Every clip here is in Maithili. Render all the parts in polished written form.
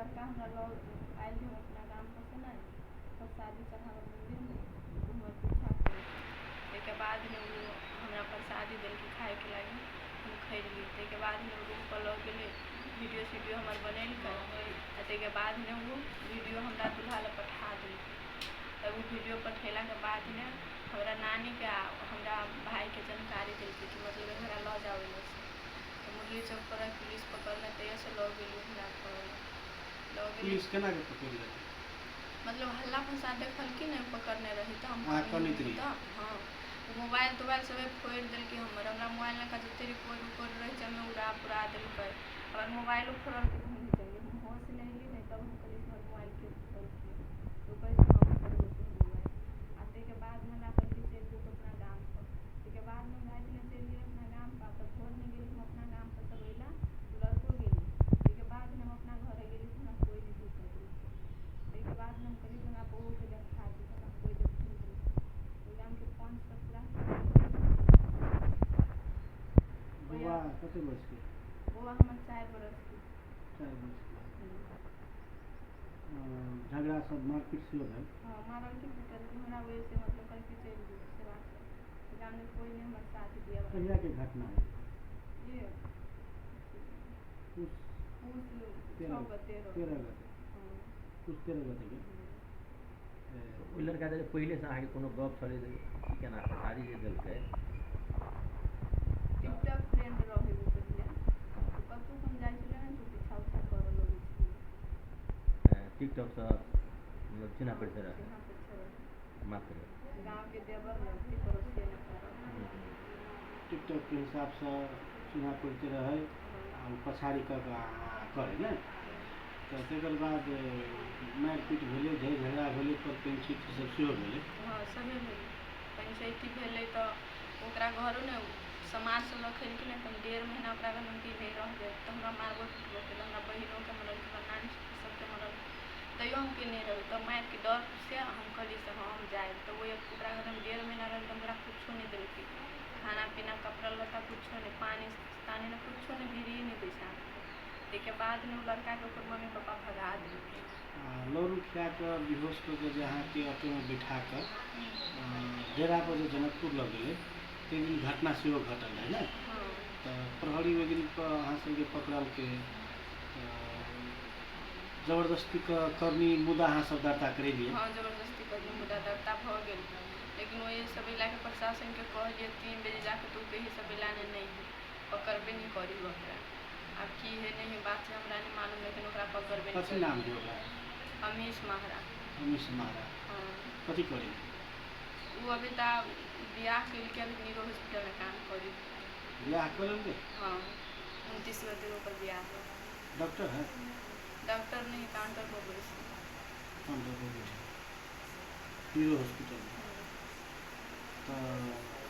लड़का हमरा लोग आयल हम अपना गाँव पर से नहीं तब शादी चढ़ावल मंदिर में हमारे पीछा करे के बाद में वो हमरा प्रसादी दिल के खाए के लगे हम खैली के बाद में रूम पर लग गए वीडियो सीडियो हमार बनैल के बाद में वो वीडियो हमरा दूल्हा ला पठा दी। तब वो वीडियो पठेला के बाद में हमारा नानी के हमरा भाई के जानकारी दिल कि मतलब हमारा ल जाओ तो मुरली चौक पर पुलिस पकड़ना तैयार से लग गई हमरा पुलिस केना के पकड़ ले मतलब हल्ला फंसा देखल कि नहीं पकड़ने रही तो हम हाँ मोबाइल तोबाइल सब फोड़ दिल कि हमरा मोबाइल ना जते रिकॉर्ड रही हमें उड़ा पुरा दिल अगर मोबाइल फोड़ल के हम चाहिए हम होश नहीं ली नहीं तब हम कहीं मोबाइल के तो कैसे हम कर देते मोबाइल आते के बाद में ना करके चल गए अपना गाँव पर के बाद में भाई ने चल गए अपना गाँव पर तब फोन में गए हम अपना गाँव पर सब अला लड़को गए के बाद हम अपना घर गए हम कोई नहीं दिक्कत के बाद हम कभी बना बहुत के देखा दी कोई दिक्कत गाँव के 5 तक पूरा बुआ कते वर्ष के बुआ हमर 4 बरस की 4 वर्ष के झगड़ा सब मारपीट से है हां मारल की पिटल हमरा वजह से मतलब कल की चल गई से बात गांव में कोई नहीं हमारे साथ दिया कहिया के घटना है ये उस 13 गते कुछ 13 गते के ओ लड़का जे पहिले से आगे कोनो गप छले कि केना शादी जे देलकै टिकटॉक फ्रेंड रहे वो पहिले कतौ हम जाय छले न तो पीछा उछा कर लगे छी टिकटॉक से मतलब चिन्हा परिचय रहे मात्र गांव के देवर लड़की पड़ोसी ने टिकटॉक के हिसाब से चिन्हा परिचय रहे और पछाड़ी का करे ना तो तकर बाद मारपीट भेले झगड़ा भेले पर पेंचिट सब सेहो भेले हां सभी भेले पंचायती भेले तो ओकरा घरो ने समाज से लखल कि नहीं तुम 1.5 महीना ओकरा घर में नहीं रह जाए तो हमरा मारबो पीटबो के हमरा बहिनों के मरल के नानी सबके मरल तैयो हम के नहीं रहे तो मार के डर से हम कहली से हम जाए तो वो ओकरा घर में 1.5 महीना रह तो हमरा कुछ नहीं देलकी खाना पीना कपड़ा लत्ता कुछ नहीं पानी तानी ने कुछ नहीं भिरी नहीं पैसा के बाद में लड़का के ऊपर मम्मी पापा भगा दिए लौरू खिया के बेहोश करके जहाँ के ऑटो में बिठा कर डेरा पर जो जनकपुर लग गए तीन दिन घटना सेहो घटल है ना तो प्रहरी वगैरह अहाँ सबके पकड़ल के जबरदस्ती करनी मुद्दा अहाँ सब दर्ता करेलिए हाँ जबरदस्ती करनी मुद्दा दर्ता भ गेल लेकिन वही सब इलाके प्रशासन के कहलिए 3 बजे जाके तू कहीं सब इलाने नहीं पकड़बे नहीं करी ओकरा अब की है नहीं बात से हमरा नहीं मालूम लेकिन ओकरा पकड़बे नहीं कथी नाम है ओकरा अमीश महारा हां कथी करी वो अभी ता बियाह के लिए अभी नीरो हॉस्पिटल में काम करी बियाह करल हां 29 गते ऊपर बियाह है डॉक्टर है डॉक्टर नहीं काउंटर पर बैठे काउंटर पर बैठे नीरो हॉस्पिटल तो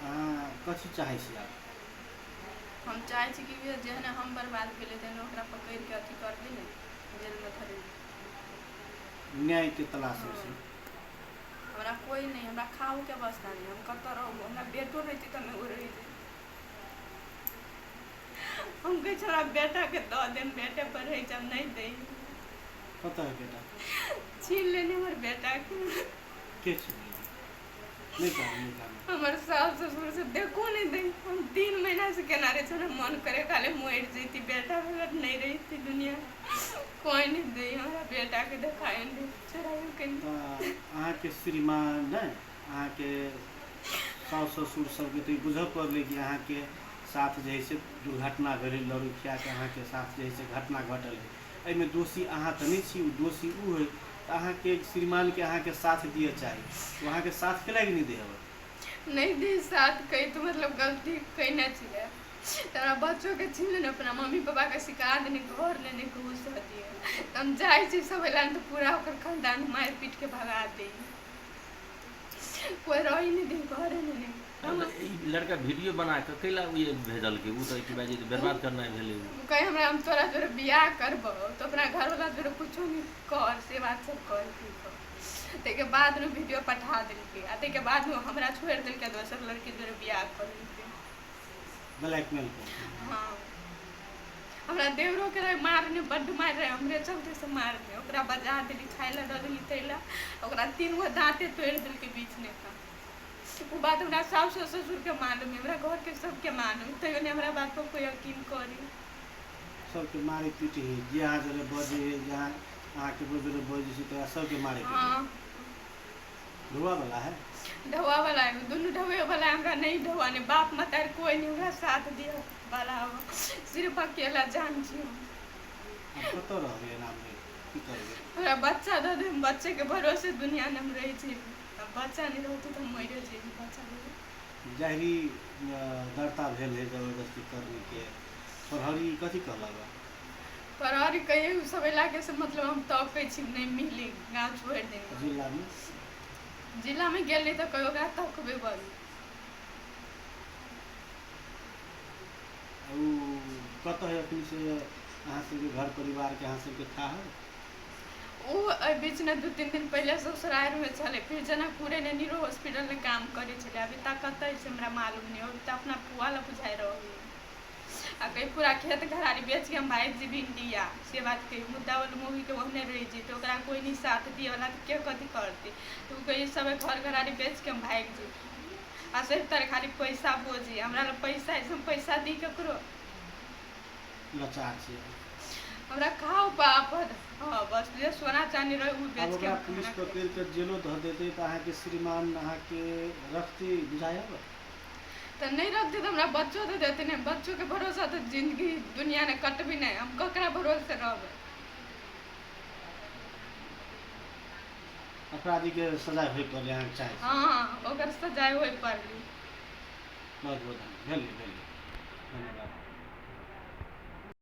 अहाँ कथी चाहै छी आप हम चाहे छी कि जेहने हम बर्बाद भेले तेहने ओकरा पकड़ के अथी कर दी ने जेल में धरे न्याय के तलाश में हमरा कोई नहीं हमरा खाओ के अवस्था नहीं हम कत रहू हमरा बेटो रहती तो मैं रही हम कहे छोरा बेटा के दो दिन बेटे पर रही जब नहीं दे पता है बेटा छीन लेने हमर बेटा के छीन नहीं हमारे सास ससुर से देखो नहीं दे हम 3 महीना से किनारे छोड़े मन करे खाले मर जैती बेटा अगर नहीं रही थी दुनिया कोई नहीं दे हमारा बेटा के दिखाए नहीं छोड़ायो के अहाँ के श्रीमान ने अहाँ के सास ससुर सब के तो बुझ पड़ले कि अहाँ के साथ जैसे दुर्घटना भेल लड़ू खिया के अहाँ के साथ जैसे घटना घटल है एमे दोषी अहाँ तो नहीं छी दोषी उ है अहाँ के श्रीमान के अहाँ के साथ दिए चाहिए वहाँ के साथ के नहीं दे नहीं दे साथ कही तो मतलब गलती कहना चाहिए तारा बच्चों के छीन लेने अपना मम्मी पापा के शिकार देने घर लेने के घूस दिए हम जाए छी सब एलान तो पूरा होकर खानदान मार पीट के भगा दे कोई रही नहीं दे घर नहीं लड़का वीडियो बना के कैला ये भेजल के उ तो की बात जे बर्बाद करना भेले कहे हमरा हम तोरा जोरे बियाह करबो तो अपना घर वाला जोरे कुछो नहीं कर से बात सब कर ते के बाद में वीडियो पठा देलके आ ते के बाद में हमरा छोड़ देलके दोसर लड़की जोरे बियाह कर लेके ब्लैकमेल हां हमरा देवरो के रहे मारने बड्ड मार रहे हमरे चलते से मारने ओकरा बजा देली खाए ला दे देली तैला ओकरा 3 गो दांते तोड़ दिल के बीच में का वो बात हमरा सास ससुर के मालूम है हमरा घर के सबके मालूम है तैयो ने हमरा बात पर कोई यकीन करी सबके मारे पीटे जहाँ जरे बजे जहाँ आके बुजुर्ग बजे से तो सबके मारे हाँ धुआ वाला है ढवा वाला है दोनों ढवे वाला हमरा नहीं ढवा ने बाप मतार कोई नहीं हमरा साथ दिया वाला सिर्फ अकेला जान छी अब कतो रहबे नाम में की करबे हमरा बच्चा दे दे बच्चे के भरोसे दुनिया में हम रही छी अब बच्चा नहीं रहते तो हम मर जाई बच्चा दे जाहिरी दरता भेल है जबरदस्ती करने के प्रहरी कथी कहलक पर और कहिए सब इलाके से मतलब हम तकै छी नहीं मिली गाँव छोड़ देंगे जिला में गेल तो कहियो ओकरा तकबे बड़ी कत है अपनी से अहाँ सबके घर परिवार के अहाँ सबके था है वो बीच में 2-3 दिन पहले ससुराल में चले फिर जनकपुरे ने नीरो हॉस्पिटल में काम करे चले अभी तक कत से हमरा मालूम नहीं अभी तो अपना पुआ ला बुझाई रही आ कहीं पूरा खेत घरारी बेच के हम भाई जी भी इंडिया से बात के मुद्दा वाले मूवी के वहने रही जी तो ओकरा कोई नहीं साथ दिए वाला तो क्या कथी करती तो कहीं सब घर घरारी बेच के हम भाग जी आ सिर्फ तर खाली पैसा बोझी हमरा ला पैसा ऐसे पैसा दी ककरो लाचार छे हमरा खाओ बाप हां बस जे सोना चांदी रहे उ बेच के पुलिस पकड़ के जेलो ध देते तो अहाँ के श्रीमान अहाँ के रखती बुझाया तो नहीं रखते तो हमरा बच्चों तो देते नहीं बच्चों के भरोसा तो जिंदगी दुनिया ने कट भी नहीं हम ककरा भरोसे रहबे अपराधी के सजा होई पर यहाँ चाहे हाँ ओकर सजाए होई पर बहुत बहुत धन्यवाद।